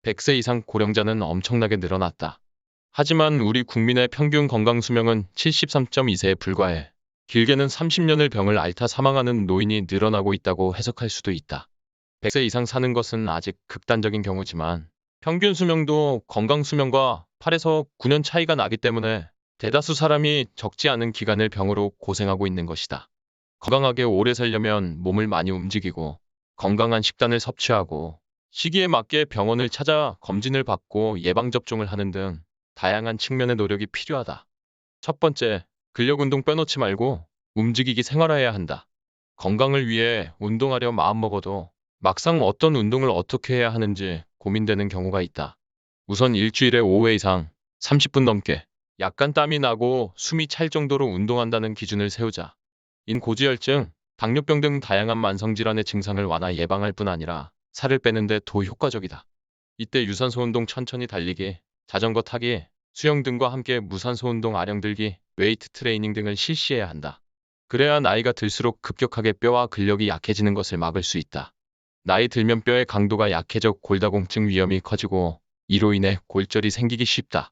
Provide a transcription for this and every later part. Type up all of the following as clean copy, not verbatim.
100세 이상 고령자는 엄청나게 늘어났다. 하지만 우리 국민의 평균 건강 수명은 73.2세에 불과해 길게는 30년을 병을 앓다 사망하는 노인이 늘어나고 있다고 해석할 수도 있다. 100세 이상 사는 것은 아직 극단적인 경우지만 평균 수명도 건강 수명과 8에서 9년 차이가 나기 때문에 대다수 사람이 적지 않은 기간을 병으로 고생하고 있는 것이다. 건강하게 오래 살려면 몸을 많이 움직이고 건강한 식단을 섭취하고 시기에 맞게 병원을 찾아 검진을 받고 예방접종을 하는 등 다양한 측면의 노력이 필요하다. 첫 번째, 근력 운동 빼놓지 말고 움직이기 생활해야 한다. 건강을 위해 운동하려 마음먹어도 막상 어떤 운동을 어떻게 해야 하는지 고민되는 경우가 있다. 우선 일주일에 5회 이상 30분 넘게 약간 땀이 나고 숨이 찰 정도로 운동한다는 기준을 세우자. 고지혈증, 당뇨병 등 다양한 만성질환의 증상을 완화 예방할 뿐 아니라 살을 빼는 데 더 효과적이다. 이때 유산소 운동 천천히 달리기, 자전거 타기, 수영 등과 함께 무산소 운동 아령 들기, 웨이트 트레이닝 등을 실시해야 한다. 그래야 나이가 들수록 급격하게 뼈와 근력이 약해지는 것을 막을 수 있다. 나이 들면 뼈의 강도가 약해져 골다공증 위험이 커지고 이로 인해 골절이 생기기 쉽다.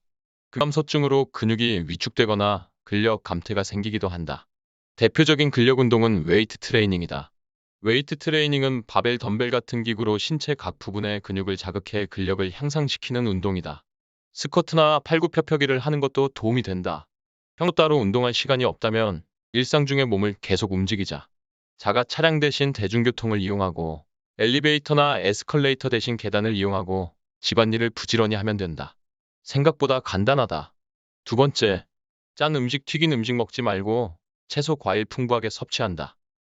근감소증으로 근육이 위축되거나 근력 감퇴가 생기기도 한다. 대표적인 근력 운동은 웨이트 트레이닝이다. 웨이트 트레이닝은 바벨 덤벨 같은 기구로 신체 각 부분의 근육을 자극해 근력을 향상시키는 운동이다. 스쿼트나 팔굽혀펴기를 하는 것도 도움이 된다. 평소 따로 운동할 시간이 없다면 일상 중에 몸을 계속 움직이자. 자가 차량 대신 대중교통을 이용하고 엘리베이터나 에스컬레이터 대신 계단을 이용하고 집안일을 부지런히 하면 된다. 생각보다 간단하다. 두 번째, 짠 음식, 튀긴 음식 먹지 말고 채소, 과일 풍부하게 섭취한다.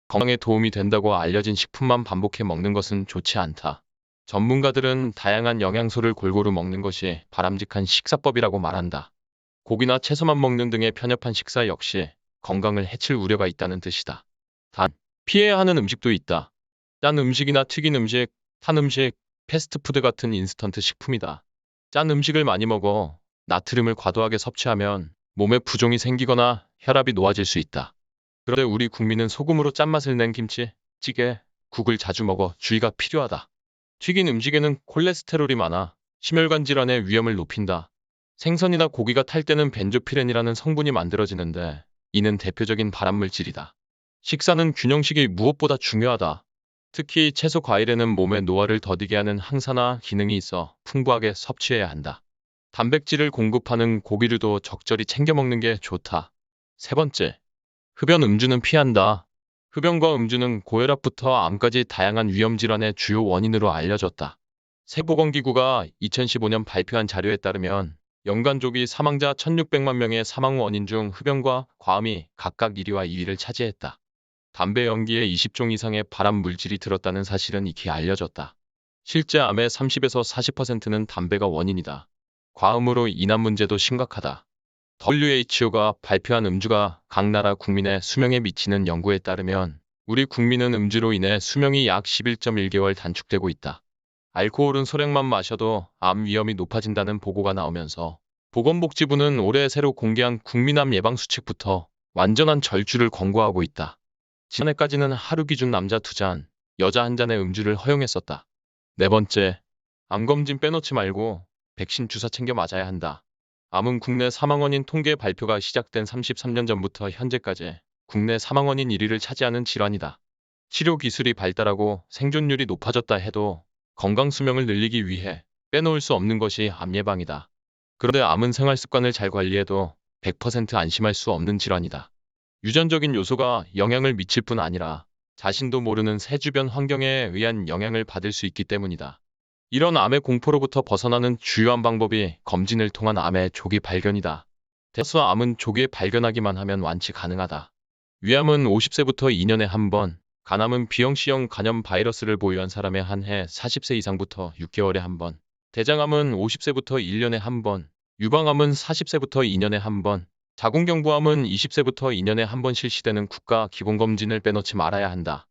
건강에 도움이 된다고 알려진 식품만 반복해 먹는 것은 좋지 않다. 전문가들은 다양한 영양소를 골고루 먹는 것이 바람직한 식사법이라고 말한다. 고기나 채소만 먹는 등의 편협한 식사 역시 건강을 해칠 우려가 있다는 뜻이다. 단, 피해야 하는 음식도 있다. 짠 음식이나 튀긴 음식, 탄 음식, 패스트푸드 같은 인스턴트 식품이다. 짠 음식을 많이 먹어 나트륨을 과도하게 섭취하면 몸에 부종이 생기거나 혈압이 높아질 수 있다. 그런데 우리 국민은 소금으로 짠맛을 낸 김치, 찌개, 국을 자주 먹어 주의가 필요하다. 튀긴 음식에는 콜레스테롤이 많아 심혈관 질환의 위험을 높인다. 생선이나 고기가 탈 때는 벤조피렌이라는 성분이 만들어지는데 이는 대표적인 발암물질이다. 식사는 균형식이 무엇보다 중요하다. 특히 채소 과일에는 몸의 노화를 더디게 하는 항산화 기능이 있어 풍부하게 섭취해야 한다. 단백질을 공급하는 고기류도 적절히 챙겨 먹는 게 좋다. 세 번째, 흡연 음주는 피한다. 흡연과 음주는 고혈압부터 암까지 다양한 위험질환의 주요 원인으로 알려졌다. 세보건기구가 2015년 발표한 자료에 따르면 연간 조기 사망자 1600만 명의 사망 원인 중 흡연과 과음이 각각 1위와 2위를 차지했다. 담배 연기에 20종 이상의 발암 물질이 들었다는 사실은 익히 알려졌다. 실제 암의 30에서 40%는 담배가 원인이다. 과음으로 인한 문제도 심각하다. WHO가 발표한 음주가 각 나라 국민의 수명에 미치는 연구에 따르면 우리 국민은 음주로 인해 수명이 약 11.1개월 단축되고 있다. 알코올은 소량만 마셔도 암 위험이 높아진다는 보고가 나오면서 보건복지부는 올해 새로 공개한 국민암 예방 수칙부터 완전한 절주를 권고하고 있다. 지난해까지는 하루 기준 남자 2잔, 여자 1잔의 음주를 허용했었다. 네 번째, 암검진 빼놓지 말고 백신 주사 챙겨 맞아야 한다. 암은 국내 사망원인 통계 발표가 시작된 33년 전부터 현재까지 국내 사망원인 1위를 차지하는 질환이다. 치료 기술이 발달하고 생존율이 높아졌다 해도 건강 수명을 늘리기 위해 빼놓을 수 없는 것이 암 예방이다. 그런데 암은 생활 습관을 잘 관리해도 100% 안심할 수 없는 질환이다. 유전적인 요소가 영향을 미칠 뿐 아니라 자신도 모르는 새 주변 환경에 의한 영향을 받을 수 있기 때문이다. 이런 암의 공포로부터 벗어나는 주요한 방법이 검진을 통한 암의 조기 발견이다. 대다수 암은 조기에 발견하기만 하면 완치 가능하다. 위암은 50세부터 2년에 한 번, 간암은 B형C형 간염 바이러스를 보유한 사람에 한해 40세 이상부터 6개월에 한 번, 대장암은 50세부터 1년에 한 번, 유방암은 40세부터 2년에 한 번, 자궁경부암은 20세부터 2년에 한 번 실시되는 국가 기본검진을 빼놓지 말아야 한다.